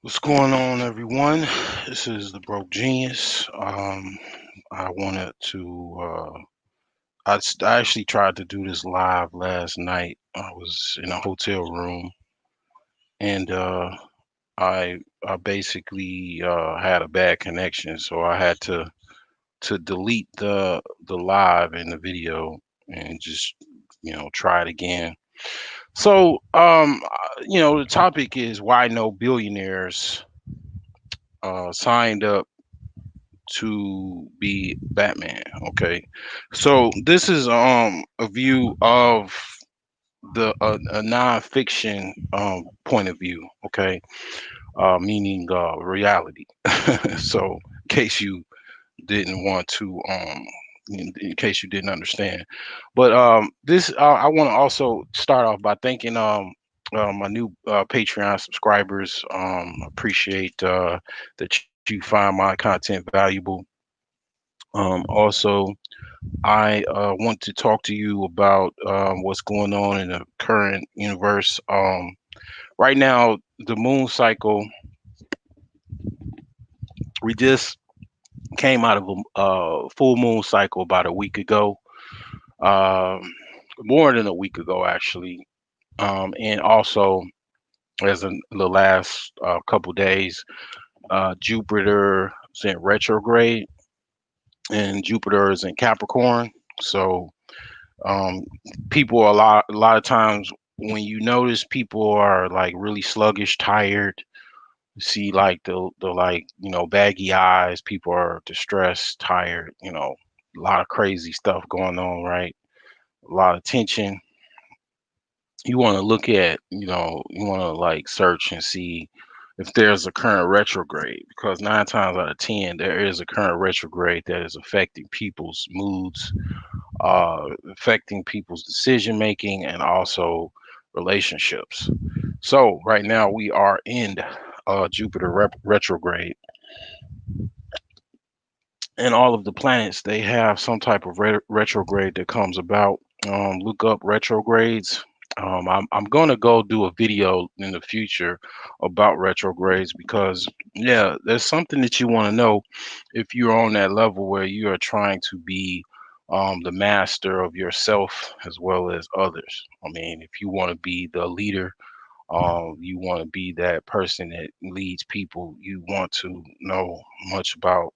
What's going on, everyone? This is the Broke Genius. I wanted to. I actually tried to do this live last night. I was in a hotel room, and I basically had a bad connection, so I had to delete the live and the video and just try it again. So the topic is why no billionaires signed up to be Batman. Okay, so this is a view of the a nonfiction point of view. Okay, meaning reality. So in case you didn't want to in case you didn't understand, but this I want to also start off by thanking my new Patreon subscribers. Appreciate that you find my content valuable. Also, I want to talk to you about what's going on in the current universe. Right now, the moon cycle, we just came out of a full moon cycle about a week ago, um, more than a week ago, actually. And also, as in the last couple days, Jupiter is in retrograde and Jupiter is in Capricorn. So, Um, people a lot of times when you notice people are like really sluggish, tired, you see like the like baggy eyes. People are distressed, tired. A lot of crazy stuff going on, right? A lot of tension. You want to look at, you want to like search and see if there's a current retrograde because 9 times out of 10 there is a current retrograde that is affecting people's moods, affecting people's decision making and also relationships. So right now we are in Jupiter retrograde, and all of the planets they have some type of retrograde that comes about. Look up retrogrades. I'm going to go do a video in the future about retrogrades because yeah, there's something that you want to know if you're on that level where you are trying to be the master of yourself as well as others. I mean, if you want to be the leader, you want to be that person that leads people. You want to know much about,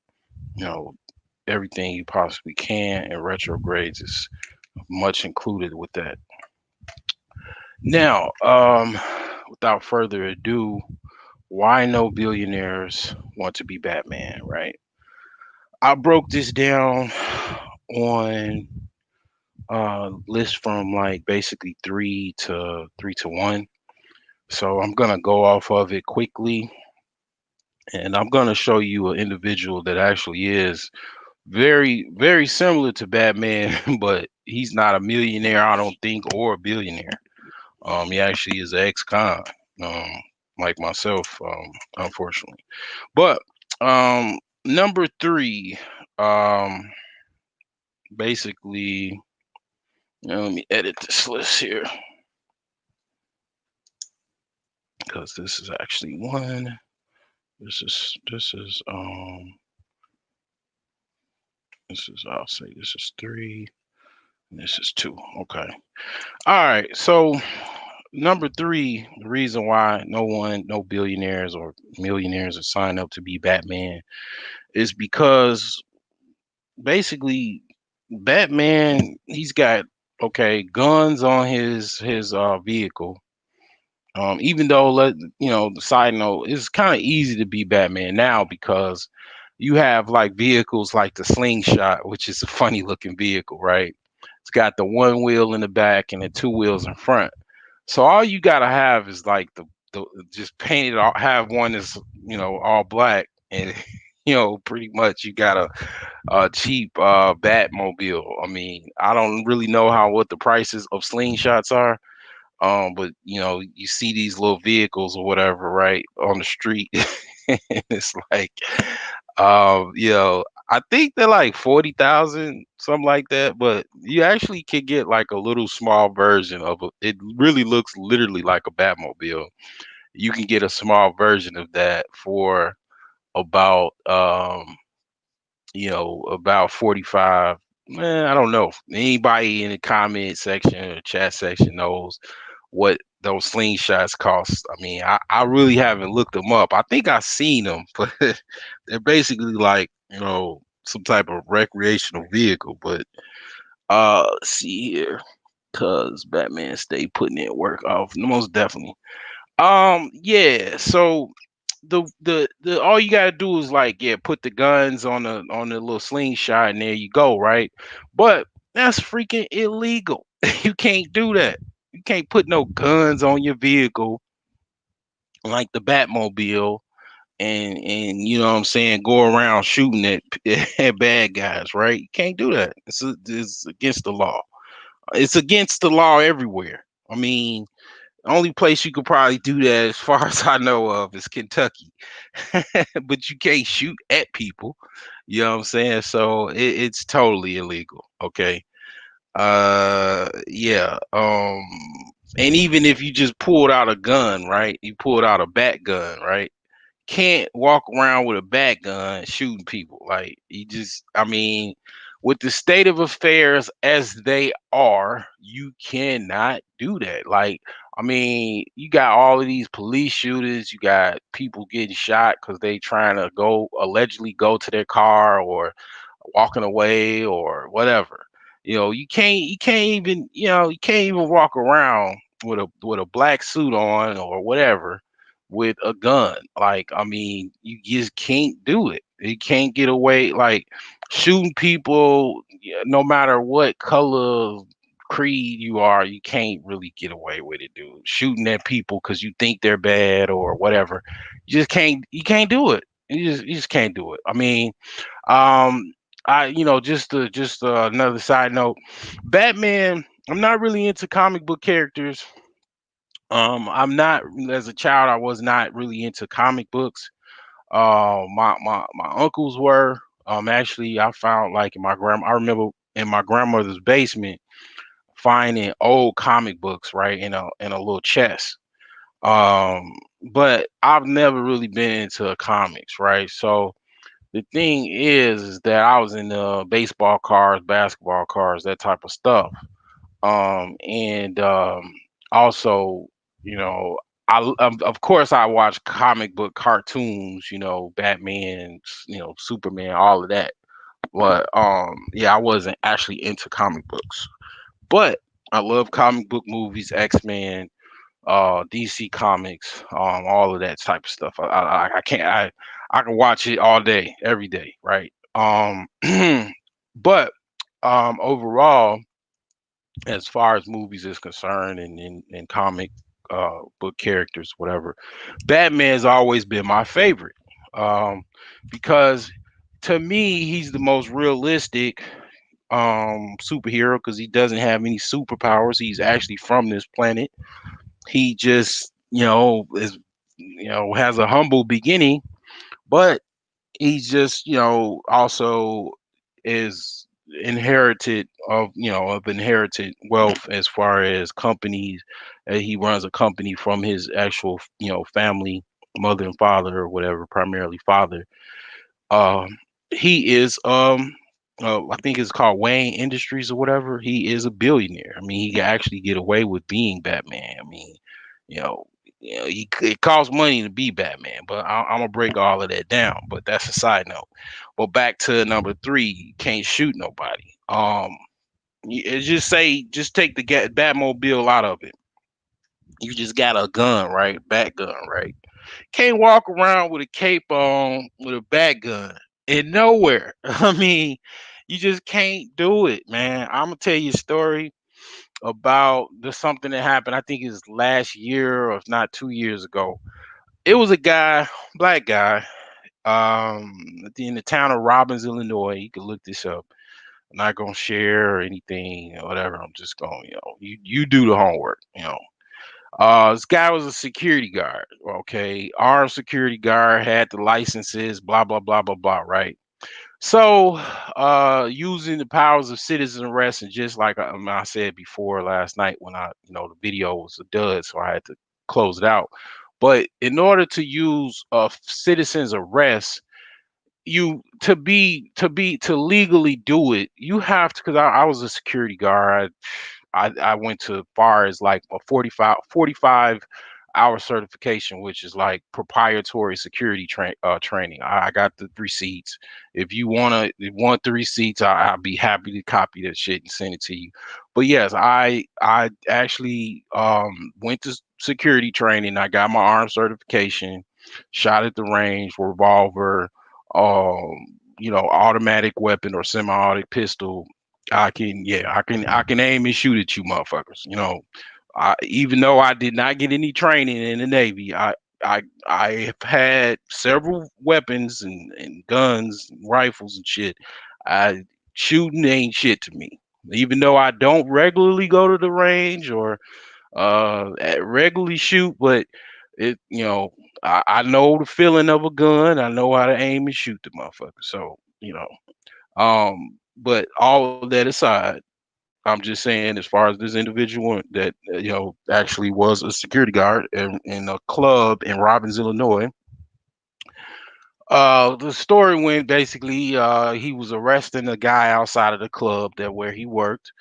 you know, everything you possibly can. And retrogrades is much included with that. Now, without further ado, why no billionaires want to be Batman, right? I broke this down on list from like basically three to one. So I'm gonna go off of it quickly, and I'm gonna show you an individual that actually is very similar to Batman, but he's not a millionaire, I don't think, or a billionaire. He actually is an ex-con, um, like myself, unfortunately. But number three, um, basically, let me edit this list here because this is actually one. This is I'll say this is three, and this is two. Okay. All right. So number three, the reason why no billionaires or millionaires are signed up to be Batman is because basically Batman, he's got okay guns on his vehicle. Even though the side note, it's kind of easy to be Batman now because you have like vehicles like the slingshot, which is a funny looking vehicle, right? It's got the one wheel in the back and the two wheels in front. So all you gotta have is like the just paint it all, have one that's all black, and pretty much you got a cheap Batmobile. I mean, I don't really know how what the prices of slingshots are, but you see these little vehicles or whatever, right, on the street. And it's like, I think they're like 40,000, something like that. But you actually could get like a little small version of it. It really looks literally like a Batmobile. You can get a small version of that for about about 45. Man, I don't know. Anybody in the comment section or chat section knows what those slingshots cost. I mean, I really haven't looked them up. I think I've seen them, but they're basically like, some type of recreational vehicle. But let's see here, cause Batman stay putting in work off most definitely. Yeah, so the all you gotta do is like, yeah, put the guns on the little slingshot and there you go, right? But that's freaking illegal. You can't do that. You can't put no guns on your vehicle like the Batmobile and you know what I'm saying, go around shooting at, at bad guys, right? You can't do that. It's against the law. It's against the law everywhere. I mean, the only place you could probably do that, as far as I know of, is Kentucky. But you can't shoot at people. You know what I'm saying? So it's totally illegal. Okay. Yeah. And even if you just pulled out a gun, right? You pulled out a bat gun, right? Can't walk around with a bat gun shooting people. Like, I mean, with the state of affairs as they are, you cannot do that. Like, I mean, you got all of these police shooters, you got people getting shot because they trying to allegedly go to their car or walking away or whatever. You can't even walk around with a black suit on or whatever with a gun. Like, I mean, you just can't do it. You can't get away like shooting people, yeah, no matter what color creed you are, you can't really get away with it, dude. Shooting at people because you think they're bad or whatever. You can't do it. You just can't do it. I mean, um, just another side note, Batman. I'm not really into comic book characters. I'm not as a child. I was not really into comic books. My uncles were. Actually, I found like in my grand. I remember in my grandmother's basement finding old comic books, right, in a little chest. Um, but I've never really been into comics, right? So the thing is that I was into baseball cards, basketball cards, that type of stuff. And also, you know, of course I watch comic book cartoons, Batman, Superman, all of that. But yeah, I wasn't actually into comic books. But I love comic book movies, X-Men, DC Comics, all of that type of stuff. I can't I can watch it all day, every day, right? But overall, as far as movies is concerned, and comic book characters, whatever, Batman's always been my favorite. Um, because to me, he's the most realistic superhero because he doesn't have any superpowers. He's actually from this planet. He just, is, has a humble beginning, but he's just, also is inherited of inherited wealth as far as companies. He runs a company from his actual, family, mother and father or whatever, primarily father. um, he is I think it's called Wayne Industries or whatever. He is a billionaire. I mean, he can actually get away with being Batman. I mean, you know, it costs money to be Batman, but I'm gonna break all of that down. But that's a side note. But back to number three, you can't shoot nobody. Just take the Batmobile out of it. You just got a gun, right? Bat gun, right? Can't walk around with a cape on with a bat gun in nowhere. I mean, you just can't do it, man. I'm gonna tell you a story about something that happened. I think it's last year, or if not 2 years ago. It was a guy, black guy, in the town of Robbins, Illinois. You can look this up. I'm not gonna share or anything or whatever. I'm just going, you do the homework. This guy was a security guard, okay, armed security guard, had the licenses, blah blah blah blah blah, right? So, using the powers of citizen arrest, and just like I said before last night when the video was a dud, so I had to close it out. But in order to use a citizen's arrest, you to legally do it, you have to, because I was a security guard. I went to far as like a 45 hour certification, which is like proprietary security training. I got the receipts. If you want the receipts, I'll be happy to copy that shit and send it to you. But yes, I actually went to security training. I got my arm certification, shot at the range, revolver, automatic weapon or semi-automatic pistol. I can aim and shoot at you motherfuckers. Even though I did not get any training in the Navy, I have had several weapons and guns, and rifles and shit. I Shooting ain't shit to me. Even though I don't regularly go to the range or regularly shoot, but I know the feeling of a gun. I know how to aim and shoot the motherfucker. So, but all of that aside, I'm just saying, as far as this individual that actually was a security guard in a club in Robbins, Illinois. The story went basically, he was arresting a guy outside of the club that where he worked,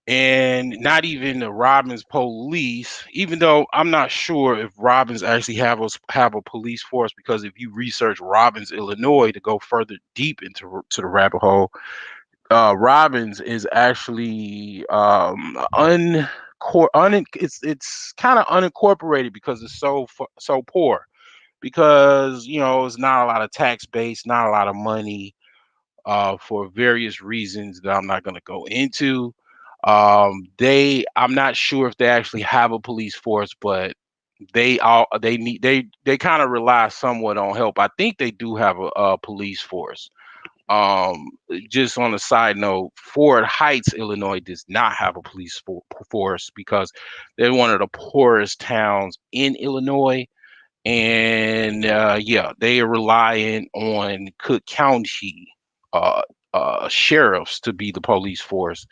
and not even the Robbins police. Even though I'm not sure if Robbins actually have a police force, because if you research Robbins, Illinois, to go further deep into to the rabbit hole, Robbins is actually it's kind of unincorporated because it's so poor, because it's not a lot of tax base, not a lot of money, for various reasons that I'm not going to go into. I'm not sure if they actually have a police force, but they kind of rely somewhat on help. I think they do have a police force. Um, just on a side note, Fort Heights, Illinois, does not have a police force because they're one of the poorest towns in Illinois, and yeah, they are relying on Cook County uh, sheriffs to be the police force,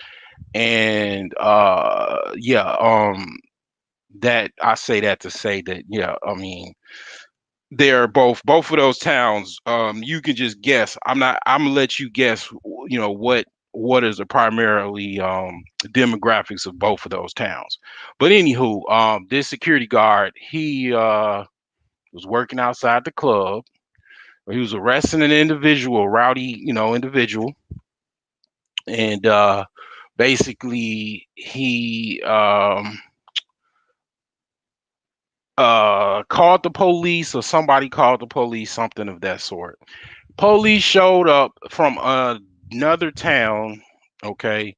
and yeah, that I say that to say that, yeah, I mean, they're both of those towns. You can just guess. I'm gonna let you guess. What is the primarily demographics of both of those towns. But anywho, this security guard, he was working outside the club. He was arresting an individual, rowdy, individual, and Basically, he called the police, or somebody called the police, something of that sort. Police showed up from another town, okay,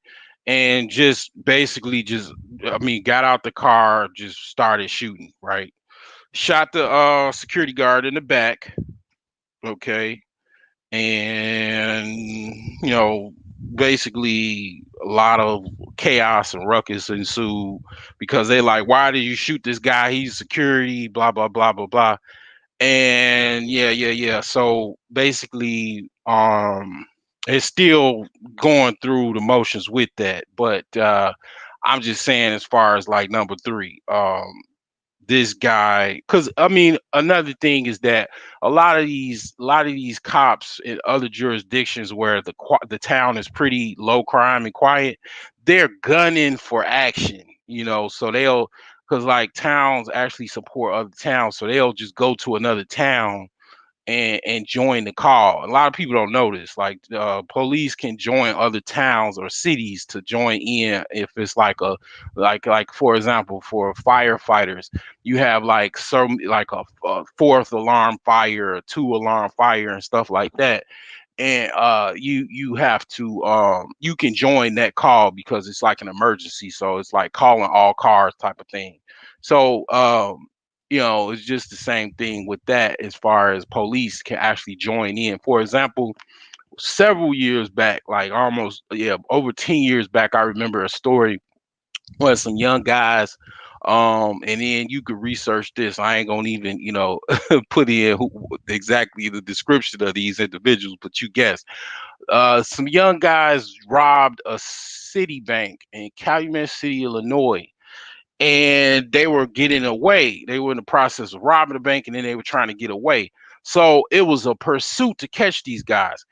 and just basically just, I mean, got out the car, just started shooting, right? Shot the security guard in the back, okay, and basically a lot of chaos and ruckus ensued because they like, why did you shoot this guy? He's security, blah blah blah blah blah. And yeah. So basically, it's still going through the motions with that. But I'm just saying, as far as like number three, this guy, because I mean, another thing is that a lot of these cops in other jurisdictions where the town is pretty low crime and quiet, they're gunning for action, so they'll, because like towns actually support other towns, so they'll just go to another town and join the call. A lot of people don't know this. Like, police can join other towns or cities to join in if it's like a, like for example, for firefighters, you have like some, like a fourth alarm fire, a two alarm fire, and stuff like that. And you have to, you can join that call because it's like an emergency, so it's like calling all cars type of thing. So it's just the same thing with that, as far as police can actually join in. For example, several years back, like almost, yeah, over 10 years back, I remember a story where some young guys, and then you could research this, I ain't gonna even put in exactly the description of these individuals, but you guess. Some young guys robbed a city bank in Calumet City, Illinois, and they were getting away. They were in the process of robbing the bank, and then they were trying to get away. So it was a pursuit to catch these guys.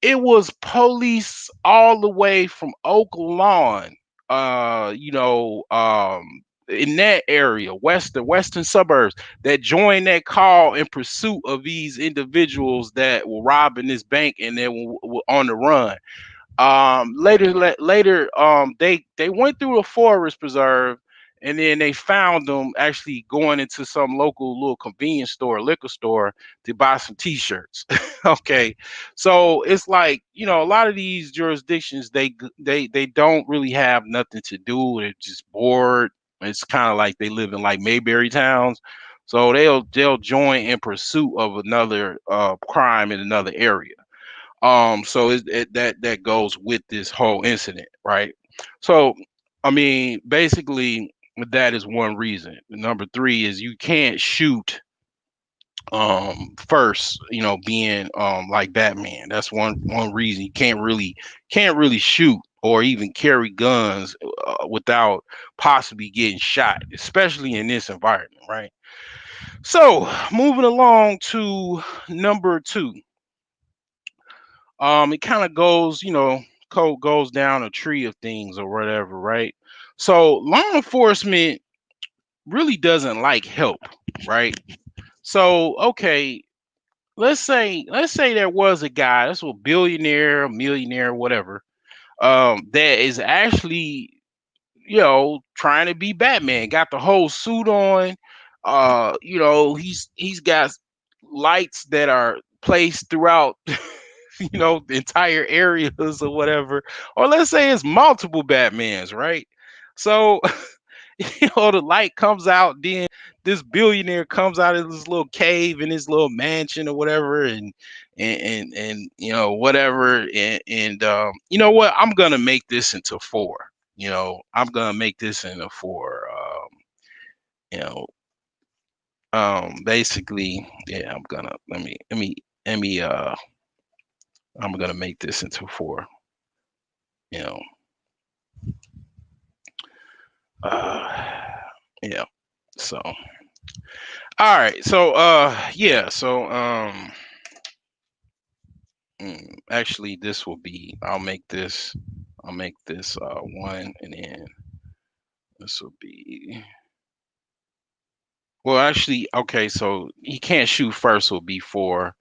It was police all the way from Oak Lawn, in that area, western suburbs, that joined that call in pursuit of these individuals that were robbing this bank, and they were on the run. Later, they went through a forest preserve, and then they found them actually going into some local little convenience store, liquor store, to buy some t-shirts. Okay, so it's like, a lot of these jurisdictions, they don't really have nothing to do, they're just bored. It's kind of like they live in like Mayberry towns, so they'll join in pursuit of another crime in another area. So that goes with this whole incident, right? So, I mean, basically, that is one reason. Number three is you can't shoot first, being like Batman. That's one reason you can't really shoot or even carry guns without possibly getting shot, especially in this environment, right? So, moving along to number two. It kind of goes, code goes down a tree of things or whatever, right? So law enforcement really doesn't like help, right? So, okay, let's say there was a guy, that's a billionaire, millionaire, whatever, that is actually, trying to be Batman, got the whole suit on. He's got lights that are placed throughout the entire areas or whatever. Or let's say it's multiple Batmans, right? So the light comes out, then this billionaire comes out of this little cave in his little mansion or whatever, and whatever, and you know what, I'm gonna make this into four. I'm gonna make this into four. You know Basically, yeah, I'm gonna make this into four. you know uh yeah. So, all right. So, yeah. So, actually, this will be. I'll make this one, and then this will be. Well, actually, okay. So he can't shoot first. Will be four,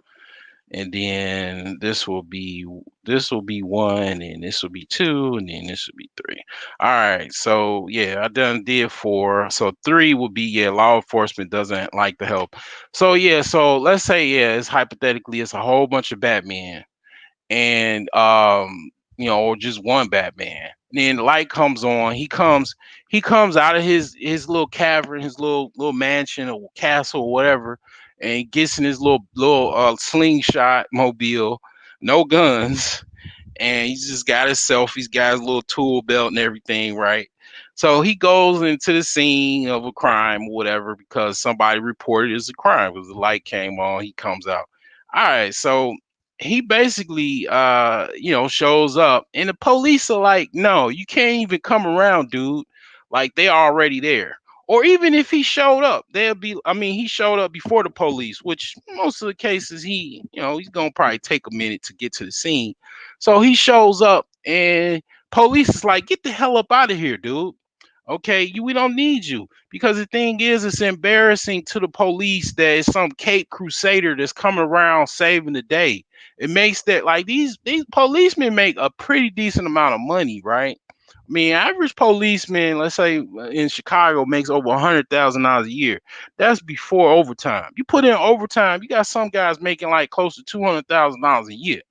and then this will be. this will be one, and this will be two, and then this will be three. All right. So yeah, I done did four. So three would be, yeah, law enforcement doesn't like the help. So yeah, so let's say, yeah, it's hypothetically it's a whole bunch of Batman, and or just one Batman. And then the light comes on. He comes out of his little cavern, his little mansion or castle or whatever, and he gets in his little slingshot mobile, no guns, and he's just got himself. He's got his little tool belt and everything, right? So he goes into the scene of a crime or whatever because somebody reported it's a crime because the light came on. He comes out. All right, so he basically, shows up, and the police are like, "No, you can't even come around, dude. Like they already there." Or even if he showed up, they'll be. I mean, he showed up before the police, which most of the cases he's gonna probably take a minute to get to the scene. So he shows up, and police is like, "Get the hell up out of here, dude. Okay, we don't need you." Because the thing is, it's embarrassing to the police that it's some Cape Crusader that's coming around saving the day. It makes that, like, these policemen make a pretty decent amount of money, right? I mean, average policeman, let's say in Chicago, makes over $100,000 a year. That's before overtime. You put in overtime, you got some guys making like close to $200,000 a year.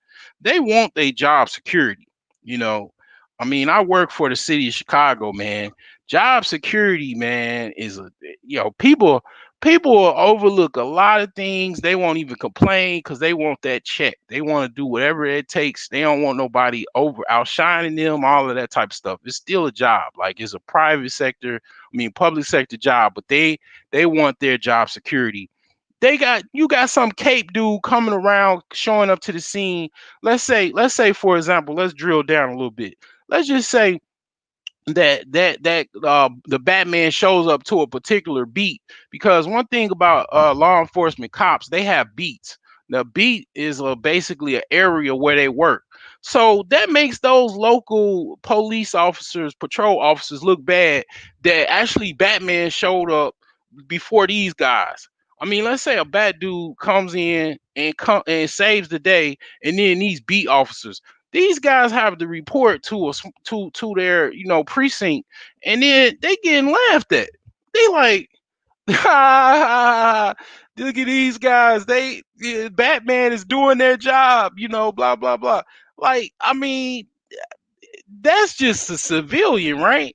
They want their job security, you know. I mean, I work for the city of Chicago, man. Job security, man, is people will overlook a lot of things. They won't even complain because they want that check. They want to do whatever it takes. They don't want nobody over outshining them, all of that type of stuff. It's still a job. Like it's a private sector, public sector job, but they want their job security. You got some Cape dude coming around showing up to the scene. Let's say for example, let's drill down a little bit. Let's just say that the Batman shows up to a particular beat, because one thing about law enforcement cops, they have beats. The beat is basically an area where they work. So that makes those local police officers, patrol officers look bad that actually Batman showed up before these guys. I mean, let's say a bad dude comes in and saves the day, and then these beat officers, these guys have to report to their precinct, and then they getting laughed at. They like, look at these guys. Batman is doing their job. Blah blah blah. Like, I mean, that's just a civilian, right?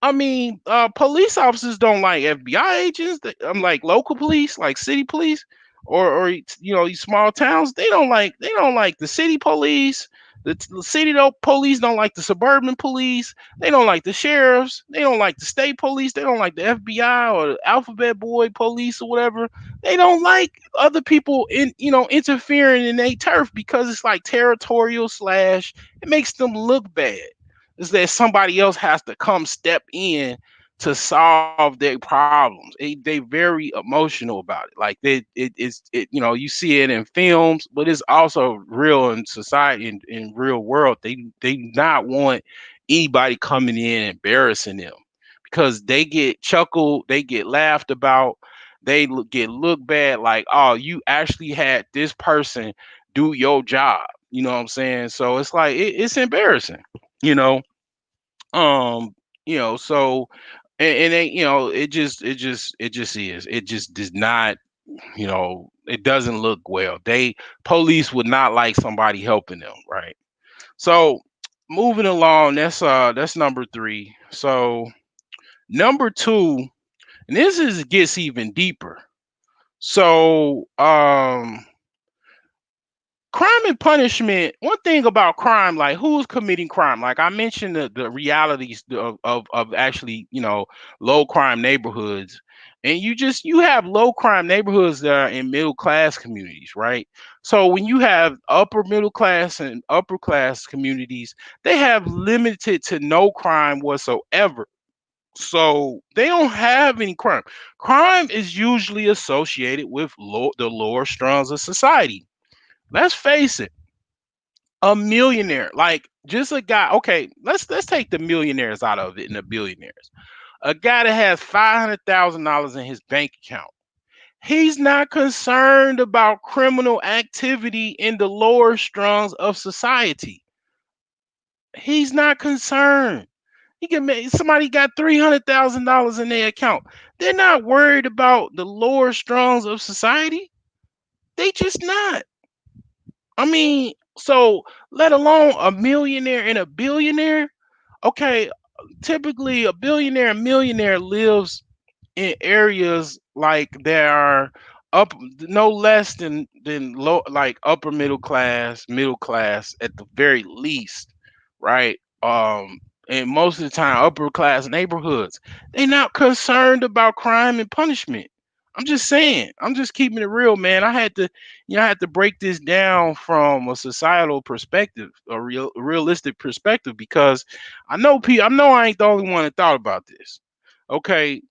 I mean, police officers don't like FBI agents. I'm like local police, like city police, or these small towns. They don't like the city police. The city police don't like the suburban police. They don't like the sheriffs. They don't like the state police. They don't like the FBI or the alphabet boy police or whatever. They don't like other people interfering in their turf because it's like territorial slash. It makes them look bad. Is that somebody else has to come step in to solve their problems. They very emotional about it. Like you see it in films, but it's also real in society, in real world. They do not want anybody coming in and embarrassing them, because they get chuckled, they get laughed about, get looked bad, like, oh, you actually had this person do your job. You know what I'm saying? So it's like it's embarrassing. You know, so, and they, it just is. It just does not, it doesn't look well. Police would not like somebody helping them, right? So moving along, that's number three. So number two, and this is gets even deeper. So crime and punishment. One thing about crime, like who's committing crime, like I mentioned, the realities of actually, low crime neighborhoods. And you have low crime neighborhoods that are in middle class communities, right? So when you have upper middle class and upper class communities, they have limited to no crime whatsoever. So they don't have any crime. Crime is usually associated with the lower strungs of society. Let's face it, a millionaire, like just a guy. Okay, let's take the millionaires out of it and the billionaires. A guy that has $500,000 in his bank account He's not concerned about criminal activity in the lower strungs of society. He's not concerned. He can make somebody got $300,000 in their account. They're not worried about the lower strungs of society. They just not. I mean, so let alone a millionaire and a billionaire. Okay, typically a billionaire and millionaire lives in areas like there are up no less than low, like upper middle class at the very least, right? And most of the time upper class neighborhoods. They're not concerned about crime and punishment. I'm just saying. I'm just keeping it real, man. I had to break this down from a societal perspective, a realistic perspective, because I know I ain't the only one that thought about this. Okay,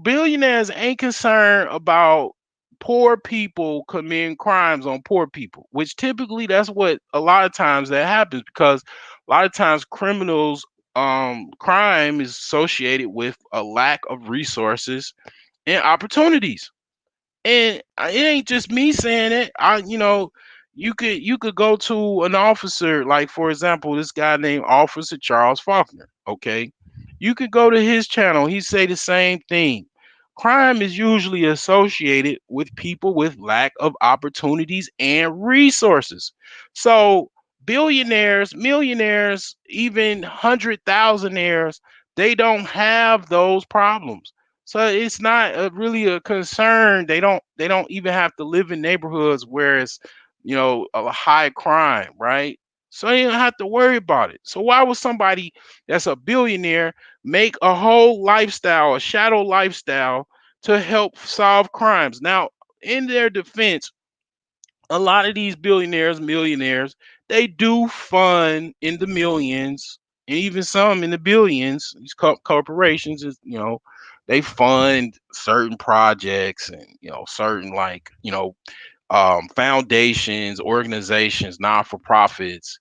billionaires ain't concerned about poor people committing crimes on poor people, which typically that's what a lot of times that happens, because a lot of times criminals crime is associated with a lack of resources and opportunities. And it ain't just me saying it. You could go to an officer, like for example, this guy named Officer Charles Faulkner. Okay, you could go to his channel. He say the same thing. Crime is usually associated with people with lack of opportunities and resources. So billionaires, millionaires, even hundred thousandaires, they don't have those problems. So it's not really a concern. They don't even have to live in neighborhoods where it's a high crime, right? So they don't have to worry about it. So why would somebody that's a billionaire make a whole lifestyle, a shadow lifestyle, to help solve crimes? Now, in their defense, a lot of these billionaires, millionaires, they do fund in the millions and even some in the billions. These corporations, they fund certain projects and certain like foundations, organizations, non for profits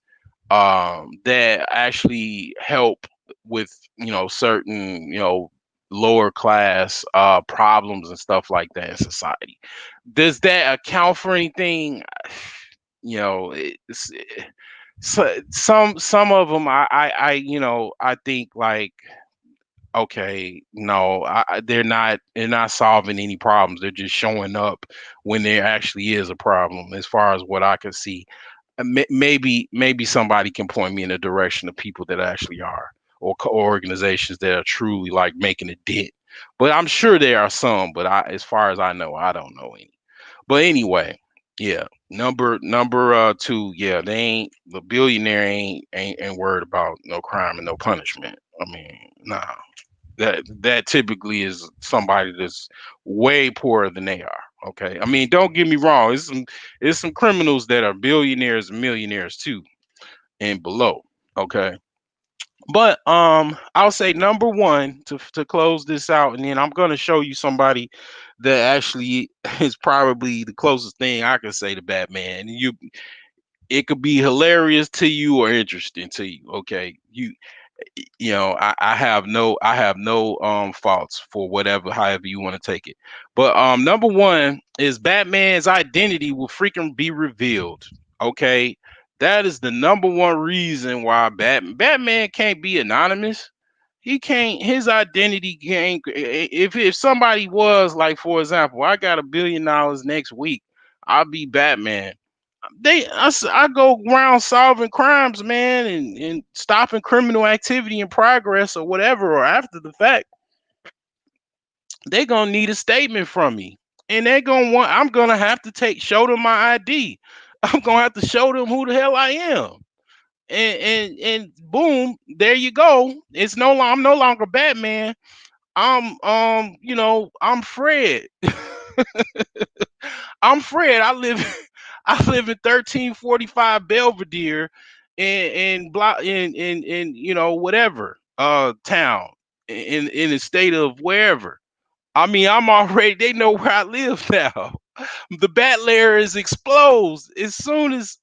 that actually help with certain lower class problems and stuff like that in society. Does that account for anything? It's, so some of them I think like, okay, no, they're not solving any problems. They're just showing up when there actually is a problem, as far as what I can see. Maybe somebody can point me in the direction of people that actually are, or organizations that are truly like making a dent. But I'm sure there are some, but as far as I know, I don't know any. But anyway, yeah, number two, yeah, they ain't the billionaire ain't worried about no crime and no punishment. I mean, nah, that typically is somebody that's way poorer than they are. Okay, I mean, don't get me wrong. It's some criminals that are billionaires and millionaires too, and below. Okay, but I'll say number one to close this out, and then I'm gonna show you somebody that actually is probably the closest thing I can say to Batman. And it could be hilarious to you or interesting to you. Okay, I have no faults for whatever, however you want to take it. But number one is Batman's identity will freaking be revealed. Okay, that is the number one reason why Batman can't be anonymous. He can't. His identity can't. If somebody was like, for example, I got $1 billion next week, I'll be Batman. I go around solving crimes, man, and stopping criminal activity in progress or whatever, or after the fact. They gonna need a statement from me, and I'm gonna have to show them my ID. I'm gonna have to show them who the hell I am. And boom, there you go. I'm no longer Batman. I'm Fred. I'm Fred. I live I live in 1345 Belvedere in block in whatever town in the state of wherever. I mean, they know where I live now. The bat layer is exposed as soon as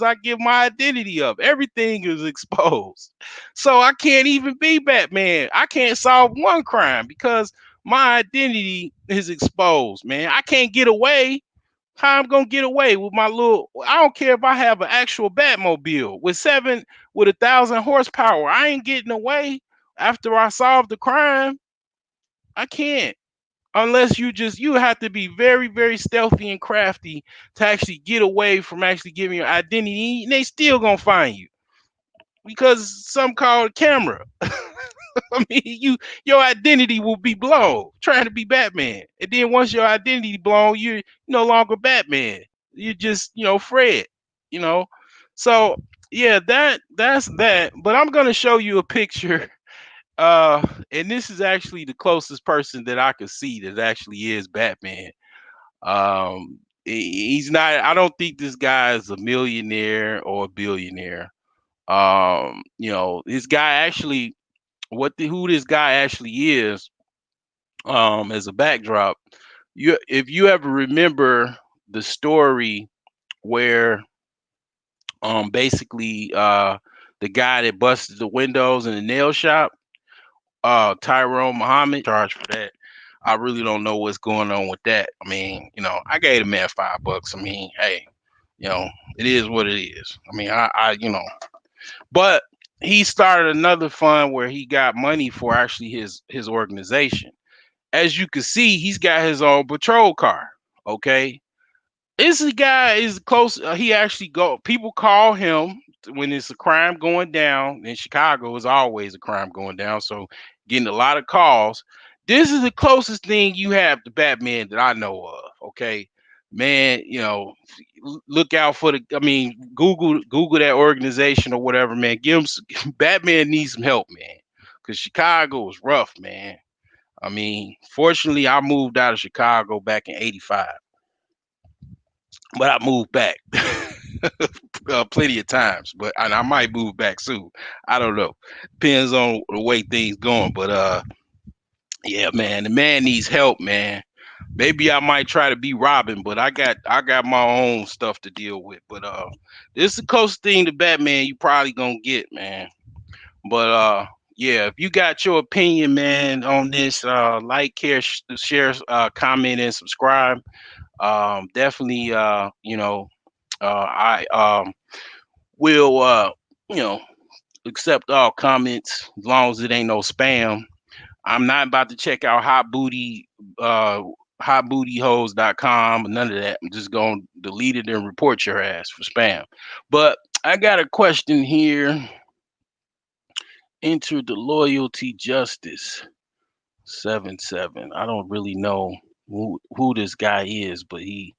I give my identity up. Everything is exposed. So I can't even be Batman. I can't solve one crime because my identity is exposed, man. I can't get away. How I'm gonna get away with my little? I don't care if I have an actual Batmobile with 1,000 horsepower. I ain't getting away after I solve the crime. I can't unless you have to be very very stealthy and crafty to actually get away from actually giving your identity. And they still gonna find you because some call it camera. I mean, your identity will be blown trying to be Batman, and then once your identity blown, you're no longer Batman. You're just Fred. You know, so yeah, that's that. But I'm gonna show you a picture. Uh, and this is actually the closest person that I could see that actually is Batman. He's not. I don't think this guy is a millionaire or a billionaire. This guy actually who this guy actually is, as a backdrop, if you ever remember the story where basically the guy that busted the windows in the nail shop, Tyrone Muhammad, charged for that. I really don't know what's going on with that. I mean, I gave the man $5. I mean, hey, you know, it is what it is. I mean, but he started another fund where he got money for actually his organization. As you can see, he's got his own patrol car. Okay, this guy is close. He actually go. People call him when it's a crime going down in Chicago. Is always a crime going down, so getting a lot of calls. This is the closest thing you have to Batman that I know of. Okay, man, look out for the. I mean, Google that organization or whatever, man. Give him Batman needs some help, man, because Chicago is rough, man. I mean, fortunately, I moved out of Chicago back in '85, but I moved back plenty of times. And I might move back soon. I don't know. Depends on the way things going. But yeah, man, the man needs help, man. Maybe I might try to be Robin, but I got my own stuff to deal with. But this is the closest thing to Batman you probably gonna get, man. But yeah, if you got your opinion, man, on this, like, share, comment, and subscribe. Definitely, I will, you know, accept all comments as long as it ain't no spam. I'm not about to check out hotbootyhose.com, none of that. I'm just gonna delete it and report your ass for spam. But I got a question here. Enter the loyalty justice 77. I don't really know who this guy is, but he's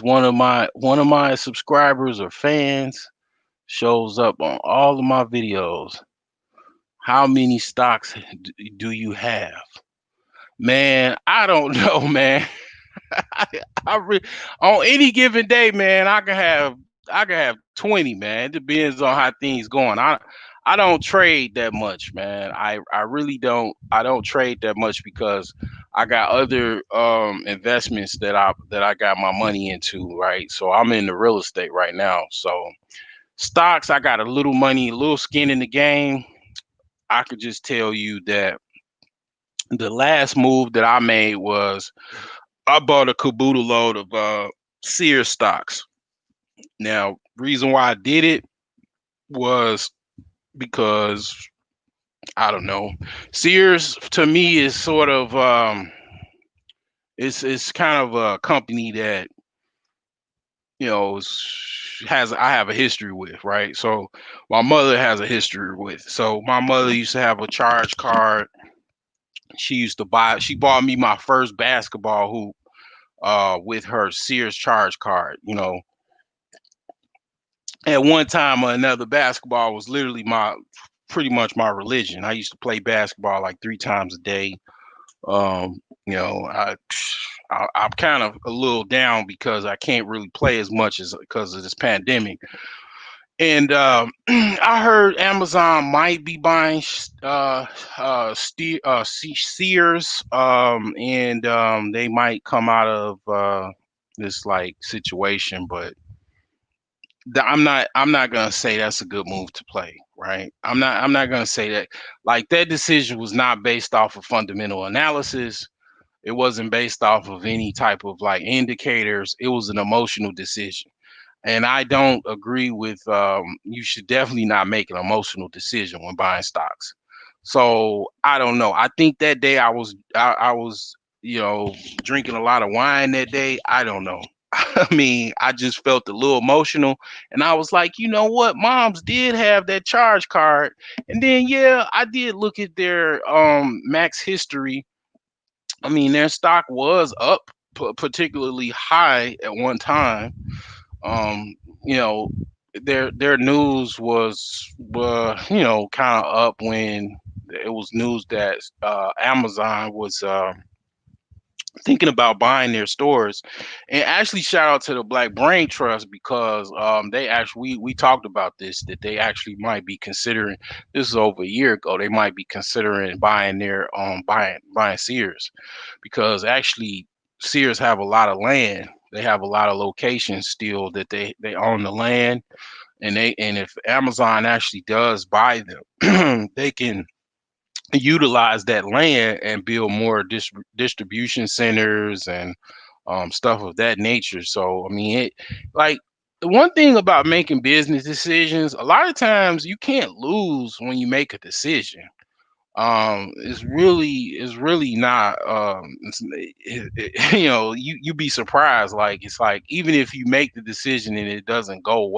one of my subscribers or fans. Shows up on all of my videos. How many stocks do you have? Man, I don't know, man. I, on any given day, man, I can have 20, man. It depends on how things going. I don't trade that much, man. I really don't. I don't trade that much because I got other investments that I got my money into, right? So I'm in the real estate right now. So stocks, I got a little money, a little skin in the game. I could just tell you that the last move that I made was I bought a caboodle load of Sears stocks. Now, reason why I did it was because I don't know. Sears to me is sort of it's kind of a company that has I have a history with, right? So my mother has a history with. So my mother used to have a charge card. She bought me my first basketball hoop with her Sears charge card. At one time or another, basketball was literally my pretty much my religion. I used to play basketball like 3 times a day. Um, you know, I'm kind of a little down because I can't really play as much as because of this pandemic. And I heard Amazon might be buying Sears, and they might come out of this like situation, but I'm not gonna say that's a good move to play, right? I'm not gonna say that. Like that decision was not based off of fundamental analysis. It wasn't based off of any type of like indicators. It was an emotional decision. And I don't agree with you should definitely not make an emotional decision when buying stocks. So I don't know. I think that day I was drinking a lot of wine that day. I don't know. I mean, I just felt a little emotional, and I was like, you know what? Moms did have that charge card, and then yeah, I did look at their max history. I mean, their stock was up particularly high at one time. um you know their news was kind of up when it was news that Amazon was thinking about buying their stores. And actually shout out to the Black Brain Trust because they actually we talked about this, that they actually might be considering, this is over a year ago, they might be considering buying their buying Sears, because actually Sears have a lot of land. They have a lot of locations still that they own the land, and if Amazon actually does buy them, they can utilize that land and build more distribution centers and stuff of that nature. So I mean, it like the one thing about making business decisions, a lot of times you can't lose when you make a decision. It's really not you be surprised, like it's like even if you make the decision and it doesn't go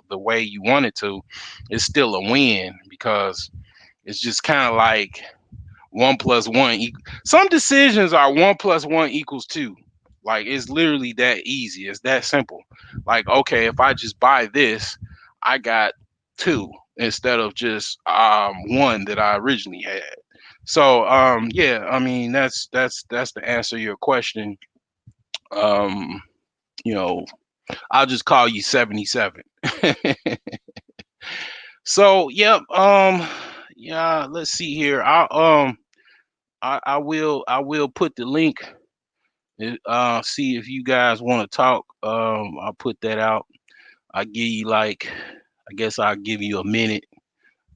the way you want it to, it's still a win, because it's just kind of like one plus one some decisions are one plus one equals two. Like it's literally that easy, it's that simple. Like, okay, if I just buy this, I got two instead of just one that I originally had. So yeah, I mean that's the answer to your question. um you know I'll just call you 77. So yep. Yeah, let's see here. I will put the link. See if you guys want to talk. I'll put that out. I give you like, I guess I'll give you a minute,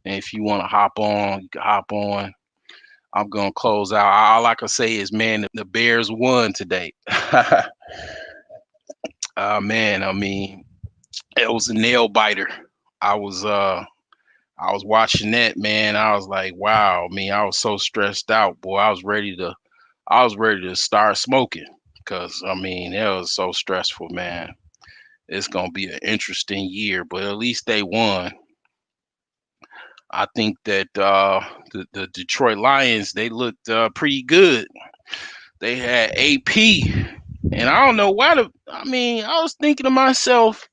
and if you want to hop on, you can hop on. I'm gonna close out. All I can say is, man, the Bears won today. Man, I mean, it was a nail biter. I was uh I was watching that, man. I was like, wow. I mean, I was so stressed out, boy. I was ready to start smoking, because I mean, it was so stressful, man. It's gonna be an interesting year, but at least they won. I think that the Detroit Lions, they looked pretty good. They had AP, and I don't know why. I mean, I was thinking to myself,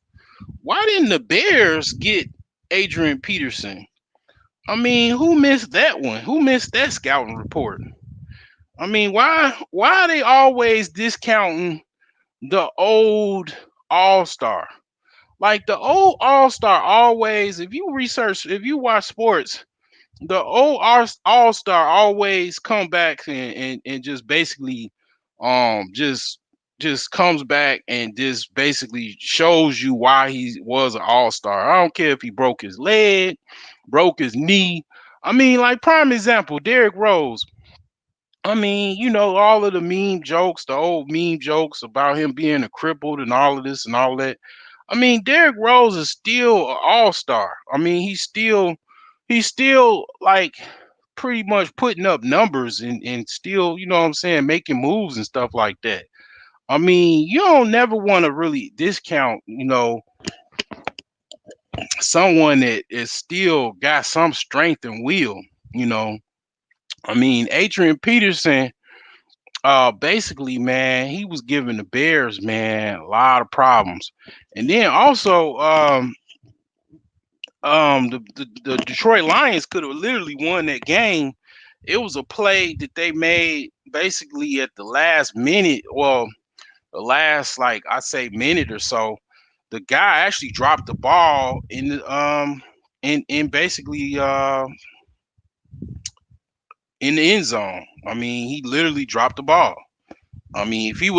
why didn't the Bears get Adrian Peterson? I mean, who missed that one? Who missed that scouting report? I mean, why are they always discounting the old All Star? Like the old All Star always, if you research, if you watch sports, the old All Star always come back and just basically just comes back and just basically shows you why he was an All Star. I don't care if he broke his leg, broke his knee. I mean, like prime example, Derrick Rose. I mean, all of the meme jokes, the old meme jokes about him being a crippled and all of this and all that. I mean, Derrick Rose is still an all-star. I mean, he's still like pretty much putting up numbers and still, you know what I'm saying, making moves and stuff like that. I mean, you don't never want to really discount, someone that is still got some strength and will, you know. I mean, Adrian Peterson, basically, man, he was giving the Bears, man, a lot of problems. And then also, the Detroit Lions could have literally won that game. It was a play that they made basically at the last minute. Well, the last, like I say, minute or so. The guy actually dropped the ball in basically in the end zone. I mean, he literally dropped the ball. I mean, if he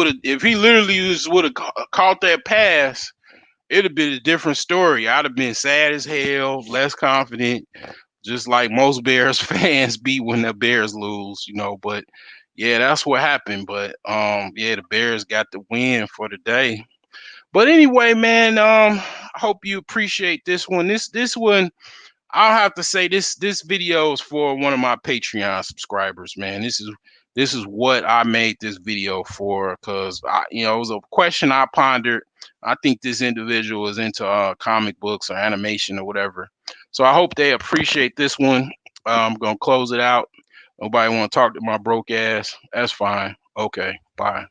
literally would have caught that pass, it'd have been a different story. I'd have been sad as hell, less confident, just like most Bears fans be when the Bears lose, you know. But yeah, that's what happened. But yeah, the Bears got the win for the day. But anyway, man, I hope you appreciate this one. This one, I'll have to say this video is for one of my Patreon subscribers, man. This is what I made this video for, because it was a question I pondered. I think this individual is into comic books or animation or whatever. So I hope they appreciate this one. I'm gonna close it out. Nobody want to talk to my broke ass. That's fine. Okay, bye.